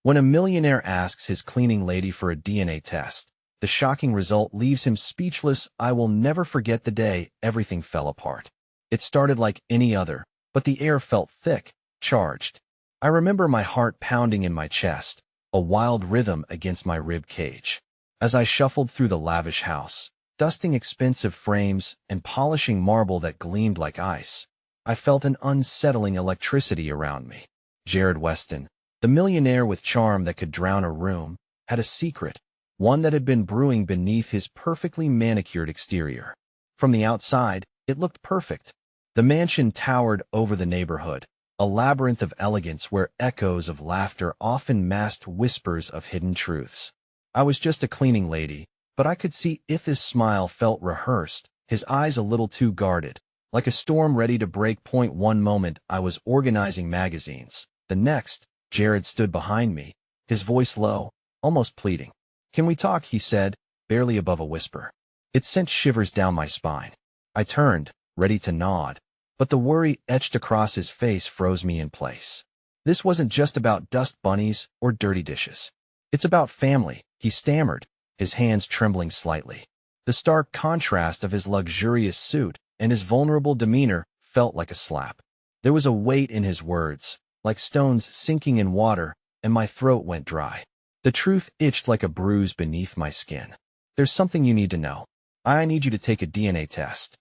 When a millionaire asks his cleaning lady for a DNA test, the shocking result leaves him speechless. I will never forget the day everything fell apart. It started like any other, but the air felt thick, charged. I remember my heart pounding in my chest, a wild rhythm against my rib cage. As I shuffled through the lavish house, dusting expensive frames and polishing marble that gleamed like ice, I felt an unsettling electricity around me. Jared Weston, the millionaire with charm that could drown a room, had a secret, one that had been brewing beneath his perfectly manicured exterior. From the outside, it looked perfect. The mansion towered over the neighborhood, a labyrinth of elegance where echoes of laughter often masked whispers of hidden truths. I was just a cleaning lady, but I could see Itha's smile felt rehearsed, his eyes a little too guarded, like a storm ready to break point. One moment I was organizing magazines. The next, Jared stood behind me, his voice low, almost pleading. "Can we talk?" he said, barely above a whisper. It sent shivers down my spine. I turned, ready to nod, but the worry etched across his face froze me in place. This wasn't just about dust bunnies or dirty dishes. "It's about family," he stammered, his hands trembling slightly. The stark contrast of his luxurious suit and his vulnerable demeanor felt like a slap. There was a weight in his words, like stones sinking in water, and my throat went dry. The truth itched like a bruise beneath my skin. "There's something you need to know. I need you to take a DNA test."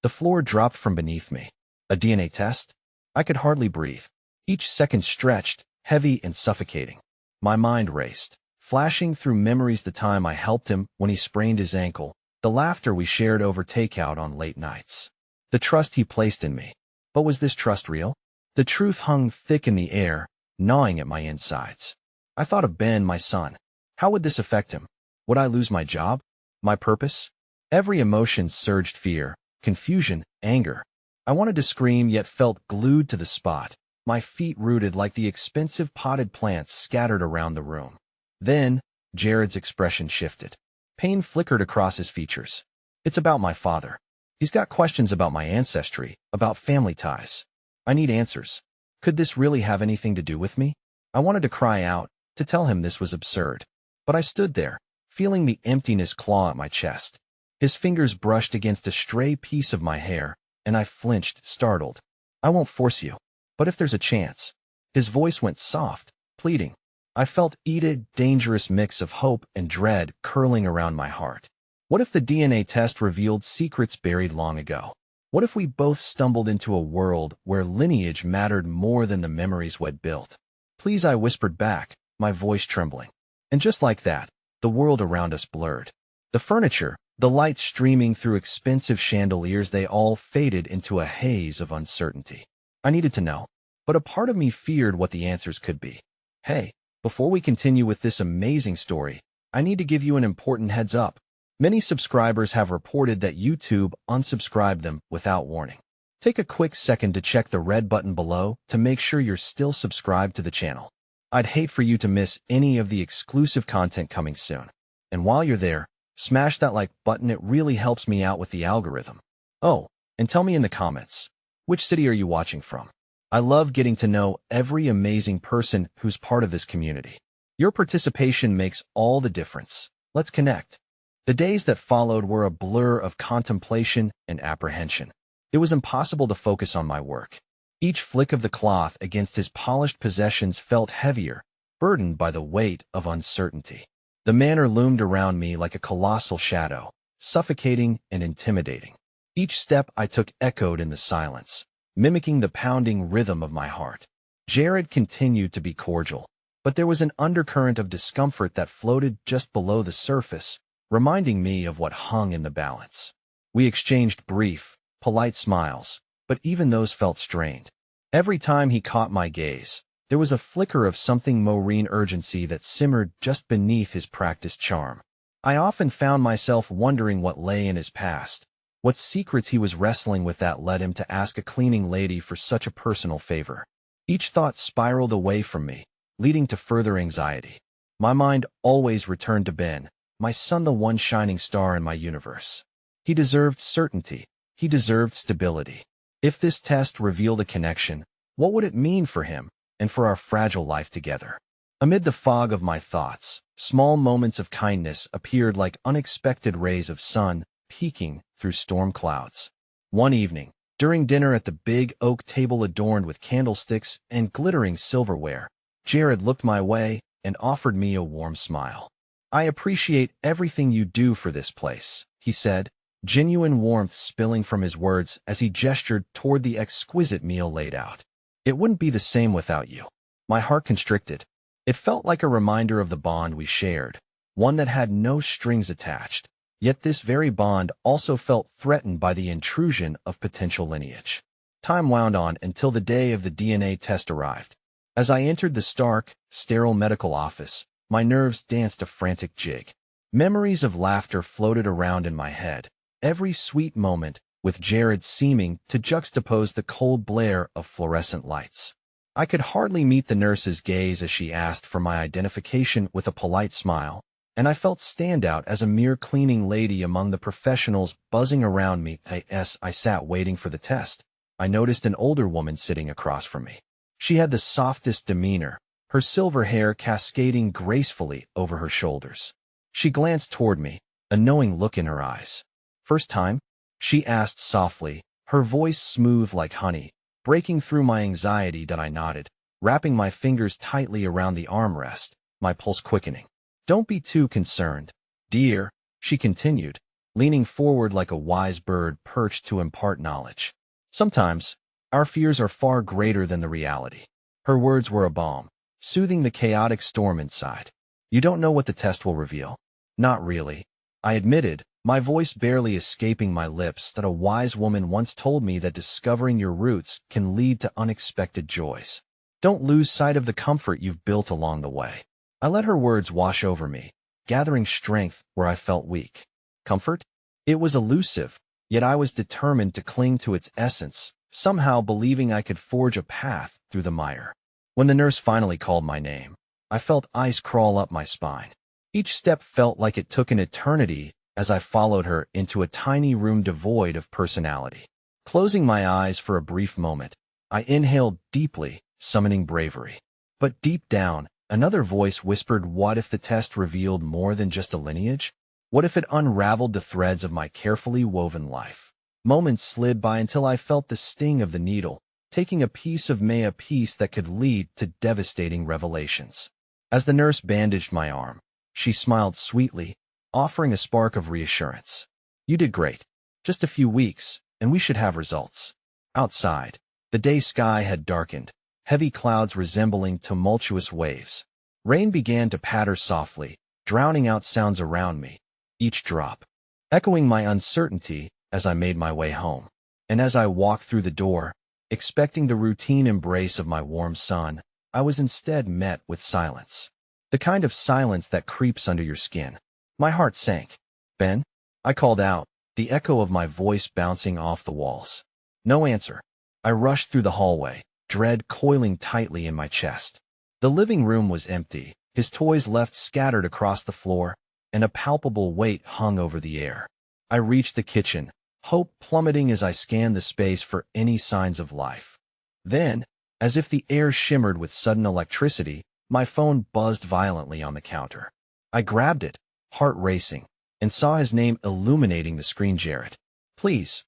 The floor dropped from beneath me. A DNA test? I could hardly breathe. Each second stretched, heavy and suffocating. My mind raced, flashing through memories: the time I helped him when he sprained his ankle, the laughter we shared over takeout on late nights, the trust he placed in me. But was this trust real? The truth hung thick in the air, gnawing at my insides. I thought of Ben, my son. How would this affect him? Would I lose my job? My purpose? Every emotion surged: fear, confusion, anger. I wanted to scream, yet felt glued to the spot, my feet rooted like the expensive potted plants scattered around the room. Then, Jared's expression shifted. Pain flickered across his features. "It's about my father. He's got questions about my ancestry, about family ties. I need answers. Could this really have anything to do with me?" I wanted to cry out, to tell him this was absurd. But I stood there, feeling the emptiness claw at my chest. His fingers brushed against a stray piece of my hair, and I flinched, startled. "I won't force you. But if there's a chance." His voice went soft, pleading. I felt a dangerous mix of hope and dread curling around my heart. What if the DNA test revealed secrets buried long ago? What if we both stumbled into a world where lineage mattered more than the memories we'd built? "Please," I whispered back, my voice trembling. And just like that, the world around us blurred. The furniture, the lights streaming through expensive chandeliers, they all faded into a haze of uncertainty. I needed to know, but a part of me feared what the answers could be. Hey, before we continue with this amazing story, I need to give you an important heads up. Many subscribers have reported that YouTube unsubscribed them without warning. Take a quick second to check the red button below to make sure you're still subscribed to the channel. I'd hate for you to miss any of the exclusive content coming soon. And while you're there, smash that like button. It really helps me out with the algorithm. Oh, and tell me in the comments, which city are you watching from? I love getting to know every amazing person who's part of this community. Your participation makes all the difference. Let's connect. The days that followed were a blur of contemplation and apprehension. It was impossible to focus on my work. Each flick of the cloth against his polished possessions felt heavier, burdened by the weight of uncertainty. The manor loomed around me like a colossal shadow, suffocating and intimidating. Each step I took echoed in the silence, mimicking the pounding rhythm of my heart. Jared continued to be cordial, but there was an undercurrent of discomfort that floated just below the surface, reminding me of what hung in the balance. We exchanged brief, polite smiles, but even those felt strained. Every time he caught my gaze, there was a flicker of something marine urgency that simmered just beneath his practiced charm. I often found myself wondering what lay in his past, what secrets he was wrestling with that led him to ask a cleaning lady for such a personal favor. Each thought spiraled away from me, leading to further anxiety. My mind always returned to Ben, my son, the one shining star in my universe. He deserved certainty. He deserved stability. If this test revealed a connection, what would it mean for him and for our fragile life together? Amid the fog of my thoughts, small moments of kindness appeared like unexpected rays of sun peeking through storm clouds. One evening, during dinner at the big oak table adorned with candlesticks and glittering silverware, Jared looked my way and offered me a warm smile. "I appreciate everything you do for this place," he said, genuine warmth spilling from his words as he gestured toward the exquisite meal laid out. "It wouldn't be the same without you." My heart constricted. It felt like a reminder of the bond we shared, one that had no strings attached. Yet this very bond also felt threatened by the intrusion of potential lineage. Time wound on until the day of the DNA test arrived. As I entered the stark, sterile medical office, my nerves danced a frantic jig. Memories of laughter floated around in my head, every sweet moment with Jared seeming to juxtapose the cold blare of fluorescent lights. I could hardly meet the nurse's gaze as she asked for my identification with a polite smile, and I felt stand out as a mere cleaning lady among the professionals buzzing around me. As I sat waiting for the test, I noticed an older woman sitting across from me. She had the softest demeanor, her silver hair cascading gracefully over her shoulders. She glanced toward me, a knowing look in her eyes. "First time?" she asked softly, her voice smooth like honey, breaking through my anxiety. That I nodded, wrapping my fingers tightly around the armrest, my pulse quickening. "Don't be too concerned, dear," she continued, leaning forward like a wise bird perched to impart knowledge. "Sometimes, our fears are far greater than the reality." Her words were a balm, soothing the chaotic storm inside. "You don't know what the test will reveal." "Not really," I admitted, my voice barely escaping my lips. "That a wise woman once told me that discovering your roots can lead to unexpected joys. Don't lose sight of the comfort you've built along the way." I let her words wash over me, gathering strength where I felt weak. Comfort? It was elusive, yet I was determined to cling to its essence, somehow believing I could forge a path through the mire. When the nurse finally called my name, I felt ice crawl up my spine. Each step felt like it took an eternity as I followed her into a tiny room devoid of personality. Closing my eyes for a brief moment, I inhaled deeply, summoning bravery. But deep down, another voice whispered, what if the test revealed more than just a lineage? What if it unraveled the threads of my carefully woven life? Moments slid by until I felt the sting of the needle, taking a piece of me, a piece that could lead to devastating revelations. As the nurse bandaged my arm, she smiled sweetly, offering a spark of reassurance. "You did great. Just a few weeks, and we should have results." Outside, the day sky had darkened, heavy clouds resembling tumultuous waves. Rain began to patter softly, drowning out sounds around me, each drop echoing my uncertainty as I made my way home. And as I walked through the door, expecting the routine embrace of my warm son, I was instead met with silence. The kind of silence that creeps under your skin. My heart sank. "Ben?" I called out, the echo of my voice bouncing off the walls. No answer. I rushed through the hallway, dread coiling tightly in my chest. The living room was empty, his toys left scattered across the floor, and a palpable weight hung over the air. I reached the kitchen, hope plummeting as I scanned the space for any signs of life. Then, as if the air shimmered with sudden electricity, my phone buzzed violently on the counter. I grabbed it, heart racing, and saw his name illuminating the screen. "Jared. Please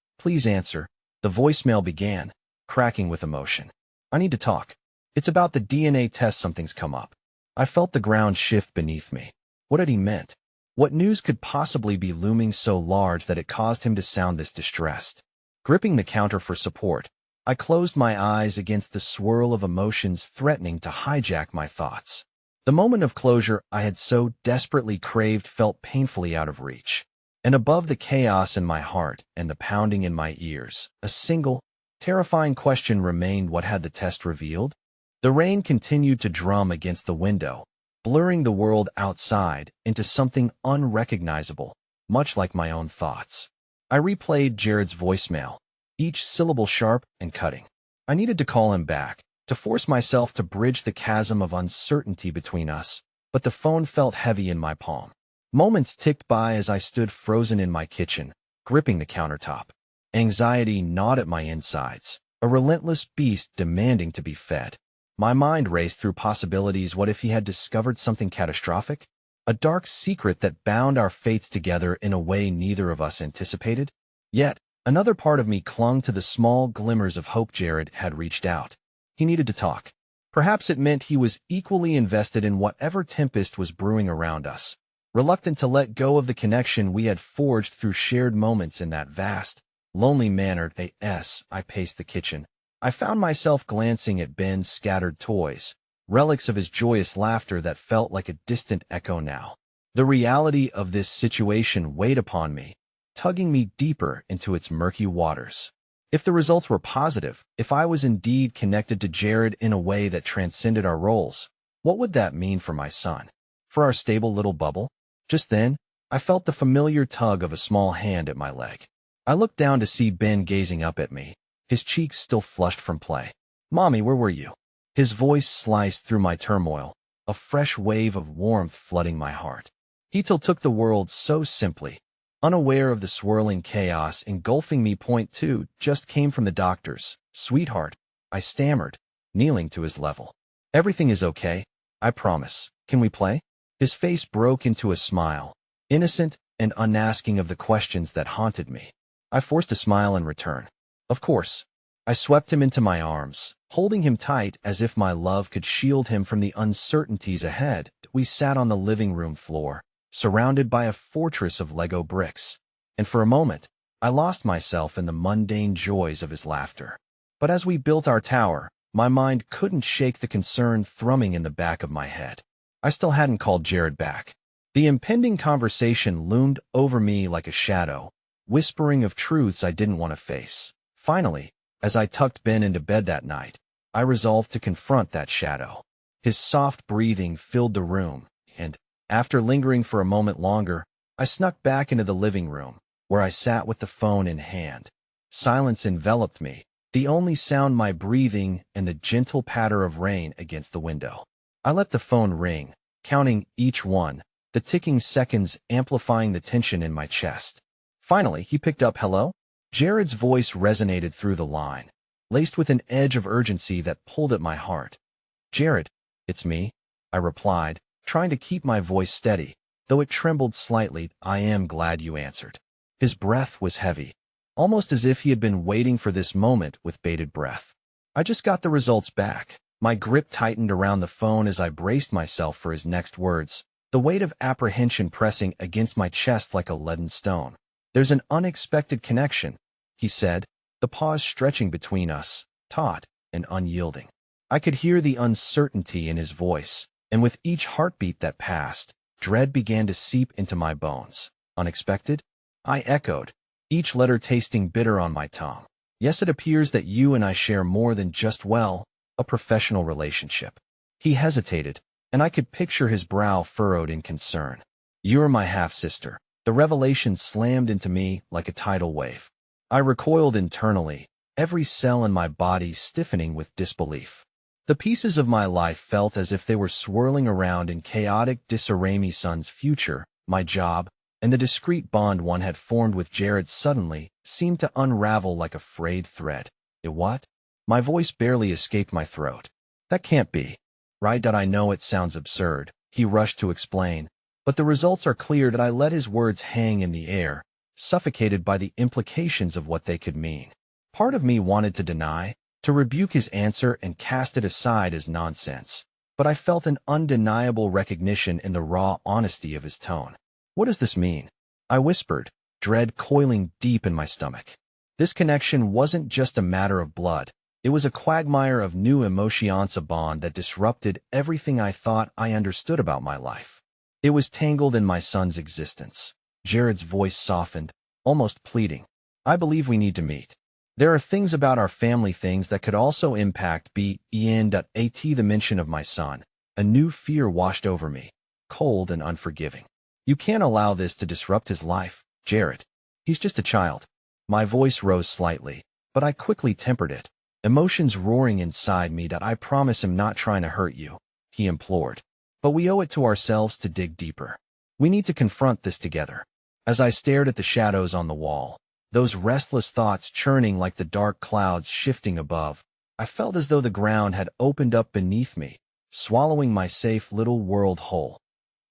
answer," the voicemail began, cracking with emotion. "I need to talk. It's about the DNA test. Something's come up." I felt the ground shift beneath me. What had he meant? What news could possibly be looming so large that it caused him to sound this distressed? Gripping the counter for support, I closed my eyes against the swirl of emotions threatening to hijack my thoughts. The moment of closure I had so desperately craved felt painfully out of reach. And above the chaos in my heart and the pounding in my ears, a single, terrifying question remained: what had the test revealed? The rain continued to drum against the window, blurring the world outside into something unrecognizable, much like my own thoughts. I replayed Jared's voicemail, each syllable sharp and cutting. I needed to call him back, to force myself to bridge the chasm of uncertainty between us, but the phone felt heavy in my palm. Moments ticked by as I stood frozen in my kitchen, gripping the countertop. Anxiety gnawed at my insides, a relentless beast demanding to be fed. My mind raced through possibilities. What if he had discovered something catastrophic? A dark secret that bound our fates together in a way neither of us anticipated? Yet, another part of me clung to the small glimmers of hope. Jared had reached out. He needed to talk. Perhaps it meant he was equally invested in whatever tempest was brewing around us, reluctant to let go of the connection we had forged through shared moments in that vast, lonely manor. I paced the kitchen. I found myself glancing at Ben's scattered toys, relics of his joyous laughter that felt like a distant echo now. The reality of this situation weighed upon me, tugging me deeper into its murky waters. If the results were positive, if I was indeed connected to Jared in a way that transcended our roles, what would that mean for my son? For our stable little bubble? Just then, I felt the familiar tug of a small hand at my leg. I looked down to see Ben gazing up at me, his cheeks still flushed from play. "Mommy, where were you?" His voice sliced through my turmoil, a fresh wave of warmth flooding my heart. He took the world so simply, unaware of the swirling chaos engulfing me. Point two just came from the doctors. "Sweetheart," I stammered, kneeling to his level. "Everything is okay, I promise. Can we play?" His face broke into a smile, innocent and unasking of the questions that haunted me. I forced a smile in return. "Of course." I swept him into my arms, holding him tight as if my love could shield him from the uncertainties ahead. We sat on the living room floor, surrounded by a fortress of Lego bricks, and for a moment, I lost myself in the mundane joys of his laughter. But as we built our tower, my mind couldn't shake the concern thrumming in the back of my head. I still hadn't called Jared back. The impending conversation loomed over me like a shadow, whispering of truths I didn't want to face. Finally, as I tucked Ben into bed that night, I resolved to confront that shadow. His soft breathing filled the room, and, after lingering for a moment longer, I snuck back into the living room, where I sat with the phone in hand. Silence enveloped me, the only sound my breathing and the gentle patter of rain against the window. I let the phone ring, counting each one, the ticking seconds amplifying the tension in my chest. Finally, he picked up. "Hello?" Jared's voice resonated through the line, laced with an edge of urgency that pulled at my heart. "Jared, it's me," I replied, trying to keep my voice steady, though it trembled slightly. "I am glad you answered." His breath was heavy, almost as if he had been waiting for this moment with bated breath. "I just got the results back." My grip tightened around the phone as I braced myself for his next words, the weight of apprehension pressing against my chest like a leaden stone. "There's an unexpected connection," he said, the pause stretching between us, taut and unyielding. I could hear the uncertainty in his voice, and with each heartbeat that passed, dread began to seep into my bones. "Unexpected?" I echoed, each letter tasting bitter on my tongue. "Yes, it appears that you and I share more than just, well, a professional relationship." He hesitated, and I could picture his brow furrowed in concern. "You're my half-sister." The revelation slammed into me like a tidal wave. I recoiled internally, every cell in my body stiffening with disbelief. The pieces of my life felt as if they were swirling around in chaotic disarray. My son's future, my job, and the discreet bond one had formed with Jared suddenly seemed to unravel like a frayed thread. What? My voice barely escaped my throat. "That can't be. Right? I know it sounds absurd," he rushed to explain, but the results are clear. I let his words hang in the air, suffocated by the implications of what they could mean. Part of me wanted to deny, to rebuke his answer and cast it aside as nonsense, but I felt an undeniable recognition in the raw honesty of his tone. "What does this mean?" I whispered, dread coiling deep in my stomach. This connection wasn't just a matter of blood. It was a quagmire of new emotions, a bond that disrupted everything I thought I understood about my life. It was tangled in my son's existence. Jared's voice softened, almost pleading. "I believe we need to meet. There are things about our family, things that could also impact BEN.AT." The mention of my son, a new fear washed over me, cold and unforgiving. "You can't allow this to disrupt his life, Jared. He's just a child." My voice rose slightly, but I quickly tempered it, emotions roaring inside me. "I promise I'm not trying to hurt you," he implored. "But we owe it to ourselves to dig deeper. We need to confront this together." As I stared at the shadows on the wall, those restless thoughts churning like the dark clouds shifting above, I felt as though the ground had opened up beneath me, swallowing my safe little world whole.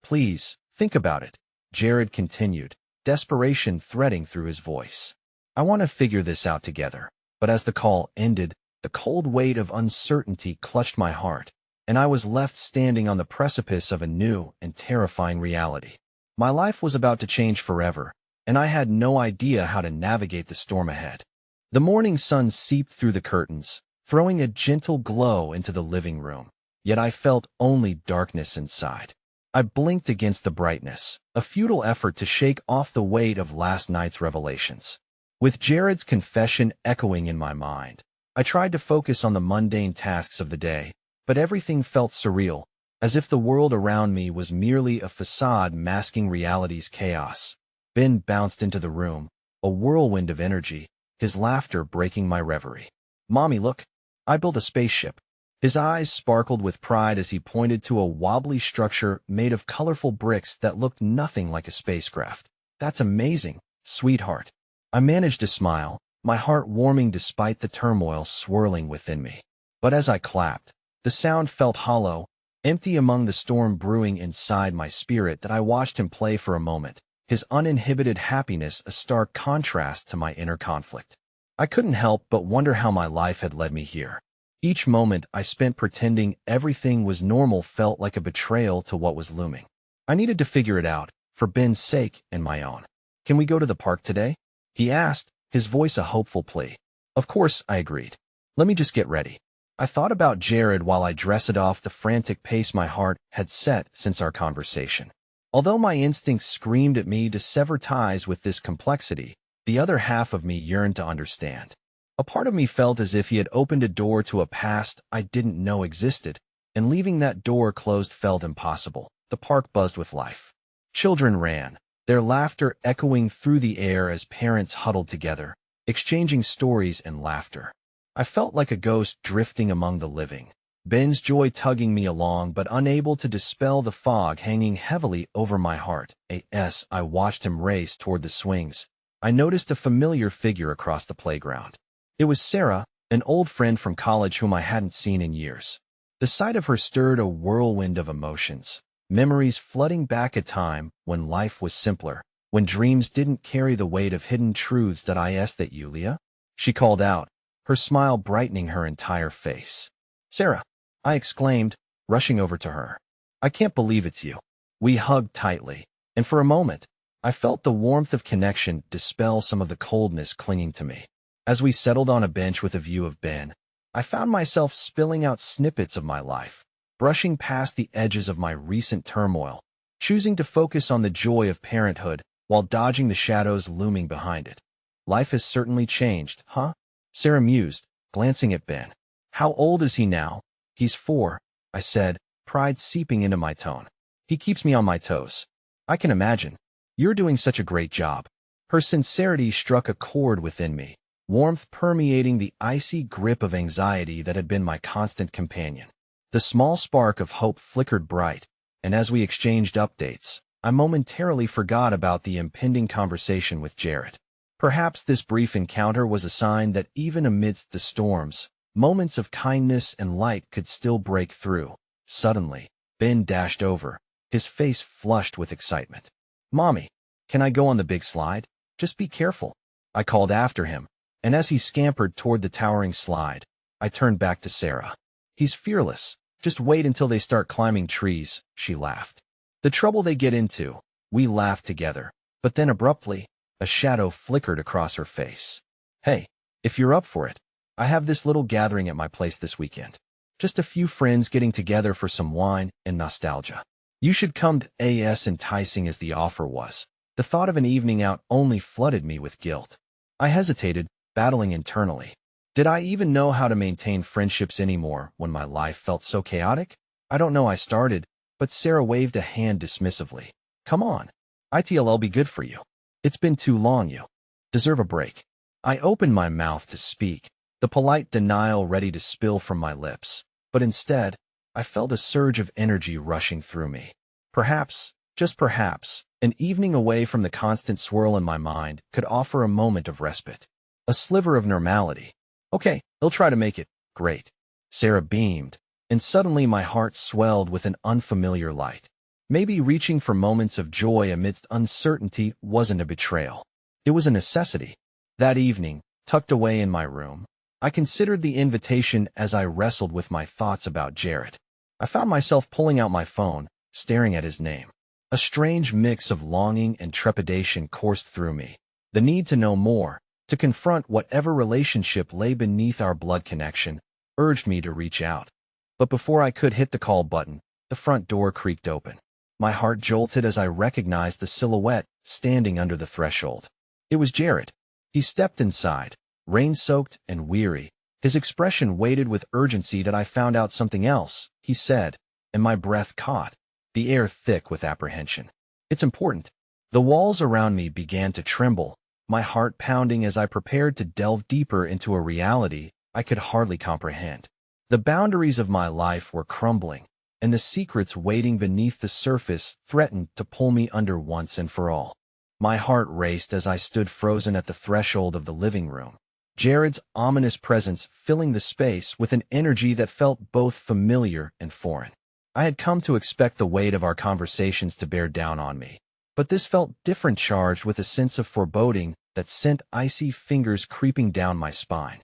Please, think about it, Jared continued, desperation threading through his voice. I want to figure this out together. But as the call ended, the cold weight of uncertainty clutched my heart, and I was left standing on the precipice of a new and terrifying reality. My life was about to change forever, and I had no idea how to navigate the storm ahead. The morning sun seeped through the curtains, throwing a gentle glow into the living room, yet I felt only darkness inside. I blinked against the brightness, a futile effort to shake off the weight of last night's revelations. With Jared's confession echoing in my mind, I tried to focus on the mundane tasks of the day, but everything felt surreal, as if the world around me was merely a facade masking reality's chaos. Ben bounced into the room, a whirlwind of energy, his laughter breaking my reverie. "Mommy, look, I built a spaceship." His eyes sparkled with pride as he pointed to a wobbly structure made of colorful bricks that looked nothing like a spacecraft. "That's amazing, sweetheart." I managed to smile, my heart warming despite the turmoil swirling within me. But as I clapped, the sound felt hollow, empty among the storm brewing inside my spirit that I watched him play for a moment, his uninhibited happiness a stark contrast to my inner conflict. I couldn't help but wonder how my life had led me here. Each moment I spent pretending everything was normal felt like a betrayal to what was looming. I needed to figure it out, for Ben's sake and my own. "Can we go to the park today?" he asked, his voice a hopeful plea. "Of course," I agreed. "Let me just get ready." I thought about Jared while I dressed off the frantic pace my heart had set since our conversation. Although my instincts screamed at me to sever ties with this complexity, the other half of me yearned to understand. A part of me felt as if he had opened a door to a past I didn't know existed, and leaving that door closed felt impossible. The park buzzed with life. Children ran, their laughter echoing through the air as parents huddled together, exchanging stories and laughter. I felt like a ghost drifting among the living, Ben's joy tugging me along but unable to dispel the fog hanging heavily over my heart. As I watched him race toward the swings, I noticed a familiar figure across the playground. It was Sarah, an old friend from college whom I hadn't seen in years. The sight of her stirred a whirlwind of emotions. Memories flooding back a time when life was simpler, when dreams didn't carry the weight of hidden truths. "That Yulia?" she called out, her smile brightening her entire face. "Sarah," I exclaimed, rushing over to her. "I can't believe it's you." We hugged tightly, and for a moment, I felt the warmth of connection dispel some of the coldness clinging to me. As we settled on a bench with a view of Ben, I found myself spilling out snippets of my life, brushing past the edges of my recent turmoil, choosing to focus on the joy of parenthood while dodging the shadows looming behind it. "Life has certainly changed, huh?" Sarah mused, glancing at Ben. "How old is he now?" "He's 4, I said, pride seeping into my tone. "He keeps me on my toes." "I can imagine. You're doing such a great job." Her sincerity struck a chord within me, warmth permeating the icy grip of anxiety that had been my constant companion. The small spark of hope flickered bright, and as we exchanged updates, I momentarily forgot about the impending conversation with Jared. Perhaps this brief encounter was a sign that even amidst the storms, moments of kindness and light could still break through. Suddenly, Ben dashed over, his face flushed with excitement. "Mommy, can I go on the big slide? Just be careful," I called after him, and as he scampered toward the towering slide, I turned back to Sarah. "He's fearless. Just wait until they start climbing trees," she laughed. "The trouble they get into." We laughed together, but then abruptly, a shadow flickered across her face. "Hey, if you're up for it, I have this little gathering at my place this weekend. Just a few friends getting together for some wine and nostalgia. You should come to." As enticing as the offer was, the thought of an evening out only flooded me with guilt. I hesitated, battling internally. Did I even know how to maintain friendships anymore when my life felt so chaotic? "I don't know," I started, but Sarah waved a hand dismissively. "Come on. It'll be good for you. It's been too long. You deserve a break." I opened my mouth to speak, the polite denial ready to spill from my lips, but instead, I felt a surge of energy rushing through me. Perhaps, just perhaps, an evening away from the constant swirl in my mind could offer a moment of respite. A sliver of normality. "Okay, he'll try to make it," Great. Sarah beamed, and suddenly my heart swelled with an unfamiliar light. Maybe reaching for moments of joy amidst uncertainty wasn't a betrayal. It was a necessity. That evening, tucked away in my room, I considered the invitation as I wrestled with my thoughts about Jared. I found myself pulling out my phone, staring at his name. A strange mix of longing and trepidation coursed through me. The need to know more, to confront whatever relationship lay beneath our blood connection, urged me to reach out. But before I could hit the call button, the front door creaked open. My heart jolted as I recognized the silhouette standing under the threshold. It was Jared. He stepped inside, rain-soaked and weary. His expression waited with urgency that I found out something else, he said, and my breath caught, the air thick with apprehension. It's important. The walls around me began to tremble, my heart pounding as I prepared to delve deeper into a reality I could hardly comprehend. The boundaries of my life were crumbling, and the secrets waiting beneath the surface threatened to pull me under once and for all. My heart raced as I stood frozen at the threshold of the living room, Jared's ominous presence filling the space with an energy that felt both familiar and foreign. I had come to expect the weight of our conversations to bear down on me, but this felt different, charged with a sense of foreboding that sent icy fingers creeping down my spine.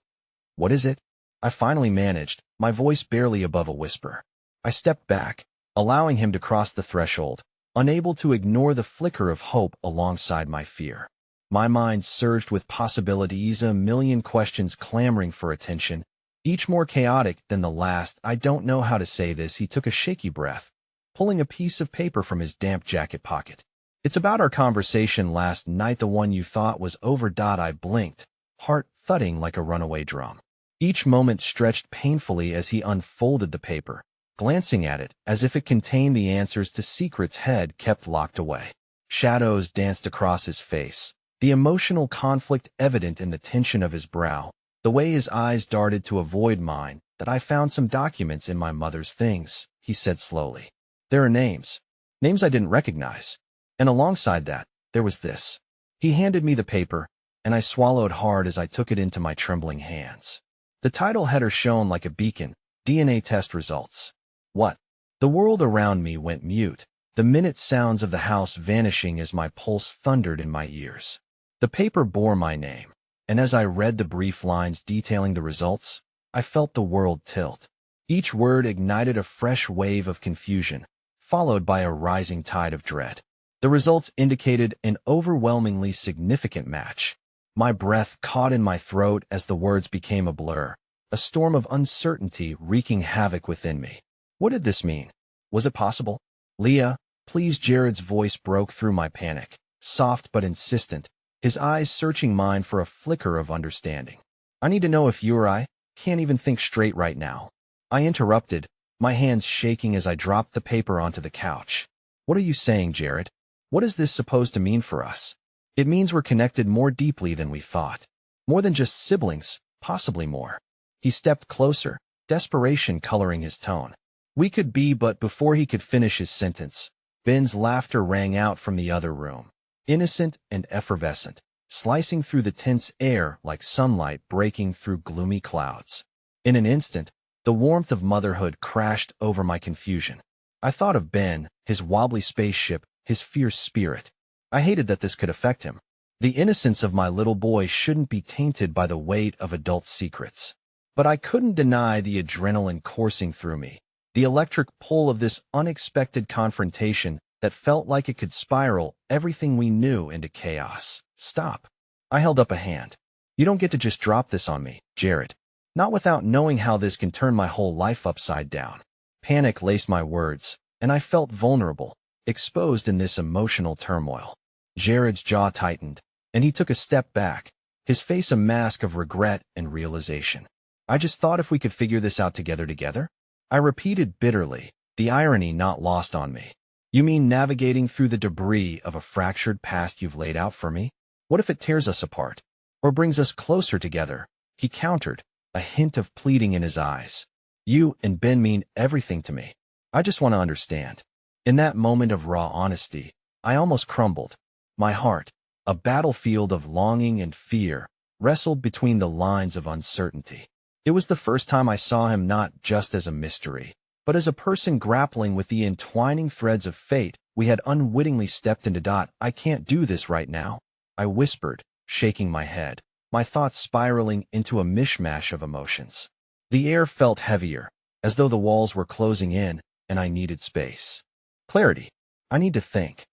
"What is it?" I finally managed, my voice barely above a whisper. I stepped back, allowing him to cross the threshold, unable to ignore the flicker of hope alongside my fear. My mind surged with possibilities, a million questions clamoring for attention, each more chaotic than the last. "I don't know how to say this," he took a shaky breath, pulling a piece of paper from his damp jacket pocket. "It's about our conversation last night, the one you thought was over." I blinked, heart thudding like a runaway drum. Each moment stretched painfully as he unfolded the paper, glancing at it as if it contained the answers to secrets head kept locked away. Shadows danced across his face, the emotional conflict evident in the tension of his brow, the way his eyes darted to avoid mine. "That I found some documents in my mother's things," he said slowly. "There are names I didn't recognize. And alongside that, there was this." He handed me the paper, and I swallowed hard as I took it into my trembling hands. The title header shone like a beacon: DNA test results. What? The world around me went mute, the minute sounds of the house vanishing as my pulse thundered in my ears. The paper bore my name, and as I read the brief lines detailing the results, I felt the world tilt. Each word ignited a fresh wave of confusion, followed by a rising tide of dread. The results indicated an overwhelmingly significant match. My breath caught in my throat as the words became a blur, a storm of uncertainty wreaking havoc within me. What did this mean? Was it possible? "Leah, please." Jared's voice broke through my panic, soft but insistent, his eyes searching mine for a flicker of understanding. "I need to know if you or I can't even think straight right now." I interrupted, my hands shaking as I dropped the paper onto the couch. "What are you saying, Jared? What is this supposed to mean for us?" "It means we're connected more deeply than we thought. More than just siblings, possibly more." He stepped closer, desperation coloring his tone. "We could be," but before he could finish his sentence, Ben's laughter rang out from the other room, innocent and effervescent, slicing through the tense air like sunlight breaking through gloomy clouds. In an instant, the warmth of motherhood crashed over my confusion. I thought of Ben, his wobbly spaceship, his fierce spirit. I hated that this could affect him. The innocence of my little boy shouldn't be tainted by the weight of adult secrets. But I couldn't deny the adrenaline coursing through me, the electric pull of this unexpected confrontation that felt like it could spiral everything we knew into chaos. "Stop." I held up a hand. "You don't get to just drop this on me, Jared. Not without knowing how this can turn my whole life upside down." Panic laced my words, and I felt vulnerable, exposed in this emotional turmoil. Jared's jaw tightened, and he took a step back, his face a mask of regret and realization. "I just thought if we could figure this out together. I repeated bitterly, the irony not lost on me. "You mean navigating through the debris of a fractured past you've laid out for me? What if it tears us apart? Or brings us closer together?" He countered, a hint of pleading in his eyes. "You and Ben mean everything to me. I just want to understand." In that moment of raw honesty, I almost crumbled. My heart, a battlefield of longing and fear, wrestled between the lines of uncertainty. It was the first time I saw him not just as a mystery, but as a person grappling with the entwining threads of fate we had unwittingly stepped into. I can't do this right now, I whispered, shaking my head, my thoughts spiraling into a mishmash of emotions. The air felt heavier, as though the walls were closing in, and I needed space. Clarity. I need to think.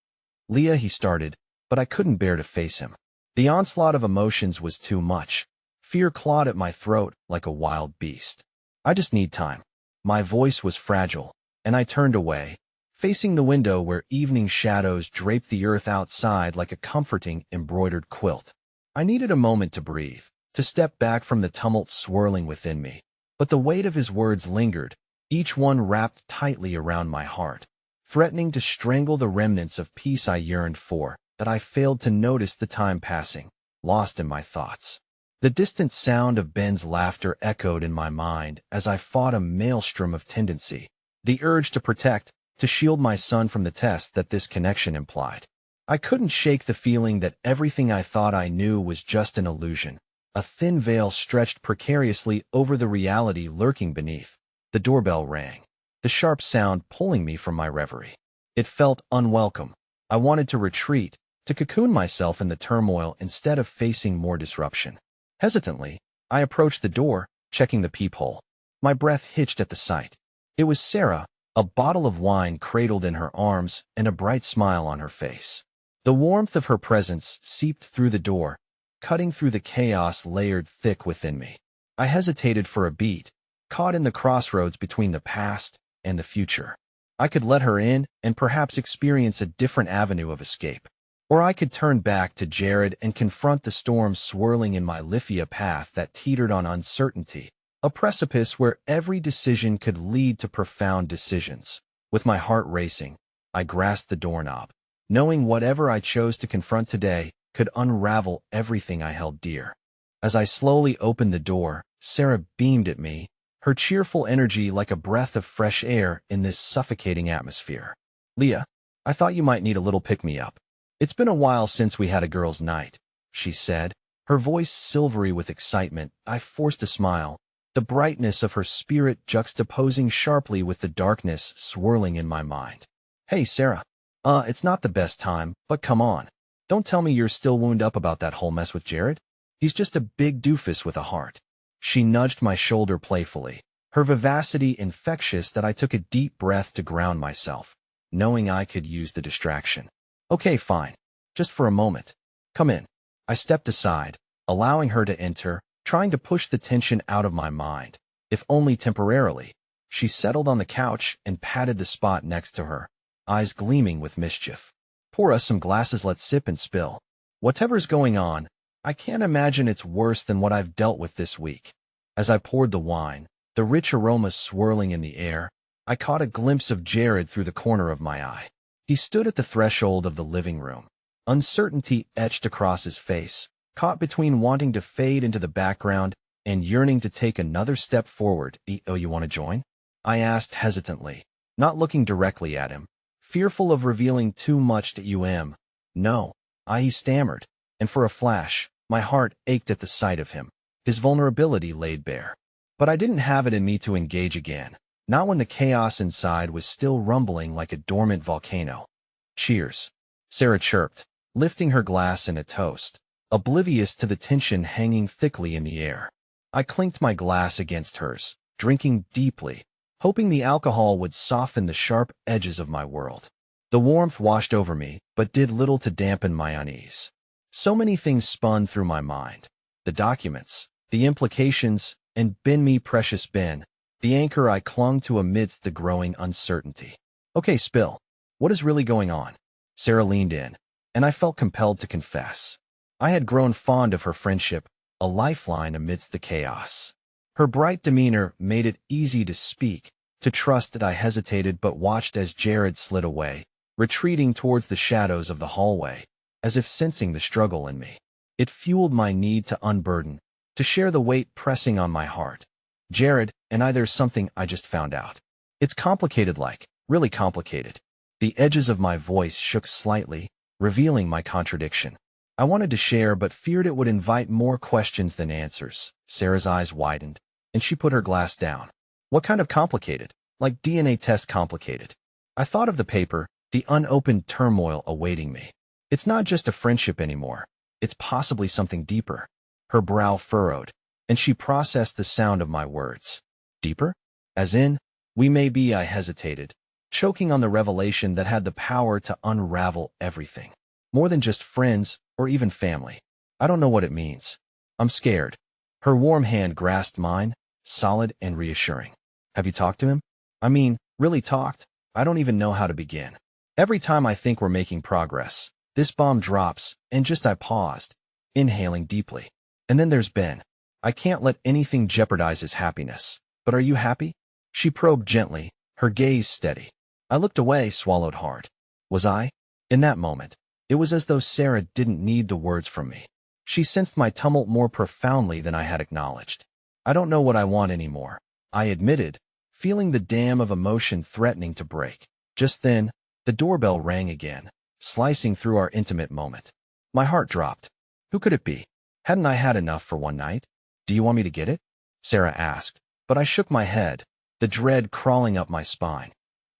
Leah, he started, but I couldn't bear to face him. The onslaught of emotions was too much. Fear clawed at my throat like a wild beast. I just need time. My voice was fragile, and I turned away, facing the window where evening shadows draped the earth outside like a comforting embroidered quilt. I needed a moment to breathe, to step back from the tumult swirling within me. But the weight of his words lingered, each one wrapped tightly around my heart, threatening to strangle the remnants of peace I yearned for, that I failed to notice the time passing, lost in my thoughts. The distant sound of Ben's laughter echoed in my mind as I fought a maelstrom of tendency, the urge to protect, to shield my son from the test that this connection implied. I couldn't shake the feeling that everything I thought I knew was just an illusion. A thin veil stretched precariously over the reality lurking beneath. The doorbell rang, the sharp sound pulling me from my reverie. It felt unwelcome. I wanted to retreat, to cocoon myself in the turmoil instead of facing more disruption. Hesitantly, I approached the door, checking the peephole. My breath hitched at the sight. It was Sarah, a bottle of wine cradled in her arms and a bright smile on her face. The warmth of her presence seeped through the door, cutting through the chaos layered thick within me. I hesitated for a beat, caught in the crossroads between the past and the future. I could let her in and perhaps experience a different avenue of escape. Or I could turn back to Jared and confront the storm swirling in my Lithia path that teetered on uncertainty, a precipice where every decision could lead to profound decisions. With my heart racing, I grasped the doorknob, knowing whatever I chose to confront today could unravel everything I held dear. As I slowly opened the door, Sarah beamed at me, her cheerful energy like a breath of fresh air in this suffocating atmosphere. "Leah, I thought you might need a little pick-me-up. It's been a while since we had a girls' night," she said, her voice silvery with excitement. I forced a smile, the brightness of her spirit juxtaposing sharply with the darkness swirling in my mind. "Hey, Sarah. It's not the best time, but come on. Don't tell me you're still wound up about that whole mess with Jared. He's just a big doofus with a heart." She nudged my shoulder playfully, her vivacity infectious that I took a deep breath to ground myself, knowing I could use the distraction. "Okay, fine. Just for a moment. Come in." I stepped aside, allowing her to enter, trying to push the tension out of my mind, if only temporarily. She settled on the couch and patted the spot next to her, eyes gleaming with mischief. "Pour us some glasses, let's sip and spill. Whatever's going on, I can't imagine it's worse than what I've dealt with this week." As I poured the wine, the rich aroma swirling in the air, I caught a glimpse of Jared through the corner of my eye. He stood at the threshold of the living room, uncertainty etched across his face, caught between wanting to fade into the background and yearning to take another step forward. "Oh, you want to join?" I asked hesitantly, not looking directly at him, fearful of revealing too much to you. "No," he stammered, and for a flash, my heart ached at the sight of him, his vulnerability laid bare. But I didn't have it in me to engage again. Not when the chaos inside was still rumbling like a dormant volcano. "Cheers," Sarah chirped, lifting her glass in a toast, oblivious to the tension hanging thickly in the air. I clinked my glass against hers, drinking deeply, hoping the alcohol would soften the sharp edges of my world. The warmth washed over me, but did little to dampen my unease. So many things spun through my mind. The documents, the implications, and me precious Ben, the anchor I clung to amidst the growing uncertainty. "Okay, spill. What is really going on?" Sarah leaned in, and I felt compelled to confess. I had grown fond of her friendship, a lifeline amidst the chaos. Her bright demeanor made it easy to speak, to trust. That I hesitated but watched as Jared slid away, retreating towards the shadows of the hallway, as if sensing the struggle in me. It fueled my need to unburden, to share the weight pressing on my heart. "Jared, and there's something I just found out. It's complicated, really complicated." The edges of my voice shook slightly, revealing my contradiction. I wanted to share but feared it would invite more questions than answers. Sarah's eyes widened, and she put her glass down. What kind of complicated? Like DNA test complicated. I thought of the paper, the unopened turmoil awaiting me. It's not just a friendship anymore. It's possibly something deeper. Her brow furrowed, and she processed the sound of my words. Deeper? As in, we may be, I hesitated, choking on the revelation that had the power to unravel everything. More than just friends or even family. I don't know what it means. I'm scared. Her warm hand grasped mine, solid and reassuring. Have you talked to him? I mean, really talked? I don't even know how to begin. Every time I think we're making progress, this bomb drops, and just I paused, inhaling deeply. And then there's Ben. I can't let anything jeopardize his happiness. But are you happy? She probed gently, her gaze steady. I looked away, swallowed hard. Was I? In that moment, it was as though Sarah didn't need the words from me. She sensed my tumult more profoundly than I had acknowledged. I don't know what I want anymore, I admitted, feeling the dam of emotion threatening to break. Just then, the doorbell rang again, slicing through our intimate moment. My heart dropped. Who could it be? Hadn't I had enough for one night? Do you want me to get it? Sarah asked, but I shook my head, the dread crawling up my spine.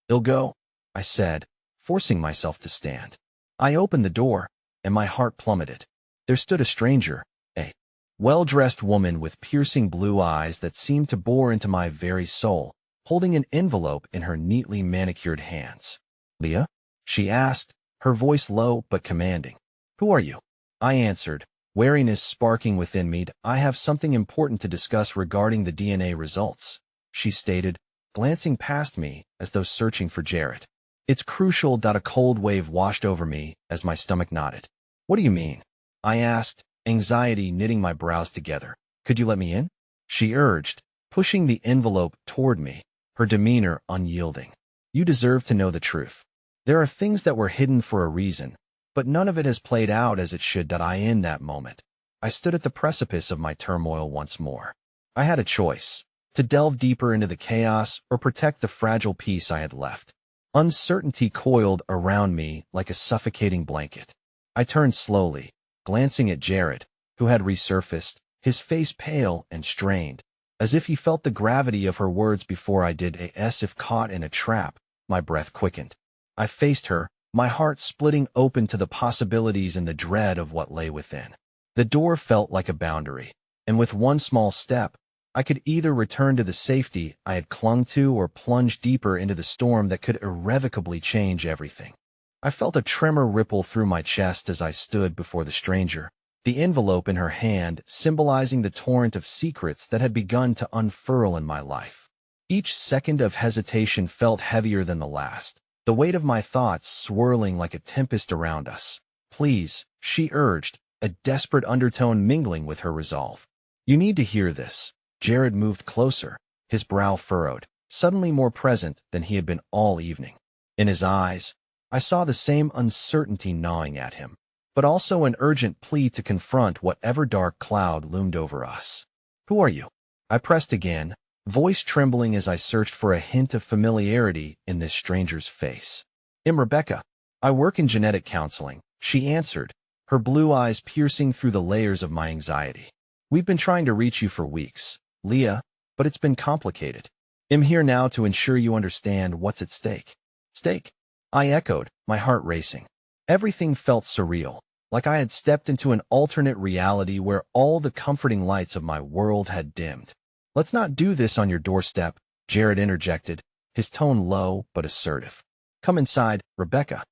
I'll go, I said, forcing myself to stand. I opened the door, and my heart plummeted. There stood a stranger, a well-dressed woman with piercing blue eyes that seemed to bore into my very soul, holding an envelope in her neatly manicured hands. Leah? She asked, her voice low but commanding. Who are you? I answered, wariness sparking within me. I have something important to discuss regarding the DNA results, she stated, glancing past me as though searching for Jared. It's crucial. A cold wave washed over me as my stomach knotted. What do you mean? I asked, anxiety knitting my brows together. Could you let me in? She urged, pushing the envelope toward me, her demeanor unyielding. You deserve to know the truth. There are things that were hidden for a reason, but none of it has played out as it should. In that moment, I stood at the precipice of my turmoil once more. I had a choice, to delve deeper into the chaos or protect the fragile peace I had left. Uncertainty coiled around me like a suffocating blanket. I turned slowly, glancing at Jared, who had resurfaced, his face pale and strained, as if he felt the gravity of her words before I did. As if caught in a trap, my breath quickened. I faced her, my heart splitting open to the possibilities and the dread of what lay within. The door felt like a boundary, and with one small step, I could either return to the safety I had clung to or plunge deeper into the storm that could irrevocably change everything. I felt a tremor ripple through my chest as I stood before the stranger, the envelope in her hand symbolizing the torrent of secrets that had begun to unfurl in my life. Each second of hesitation felt heavier than the last, the weight of my thoughts swirling like a tempest around us. Please, she urged, a desperate undertone mingling with her resolve. You need to hear this. Jared moved closer, his brow furrowed, suddenly more present than he had been all evening. In his eyes, I saw the same uncertainty gnawing at him, but also an urgent plea to confront whatever dark cloud loomed over us. Who are you? I pressed again, voice trembling as I searched for a hint of familiarity in this stranger's face. I'm Rebecca. I work in genetic counseling, she answered, her blue eyes piercing through the layers of my anxiety. We've been trying to reach you for weeks, Leah, but it's been complicated. I'm here now to ensure you understand what's at stake. Stake? I echoed, my heart racing. Everything felt surreal, like I had stepped into an alternate reality where all the comforting lights of my world had dimmed. Let's not do this on your doorstep, Jared interjected, his tone low but assertive. Come inside, Rebecca.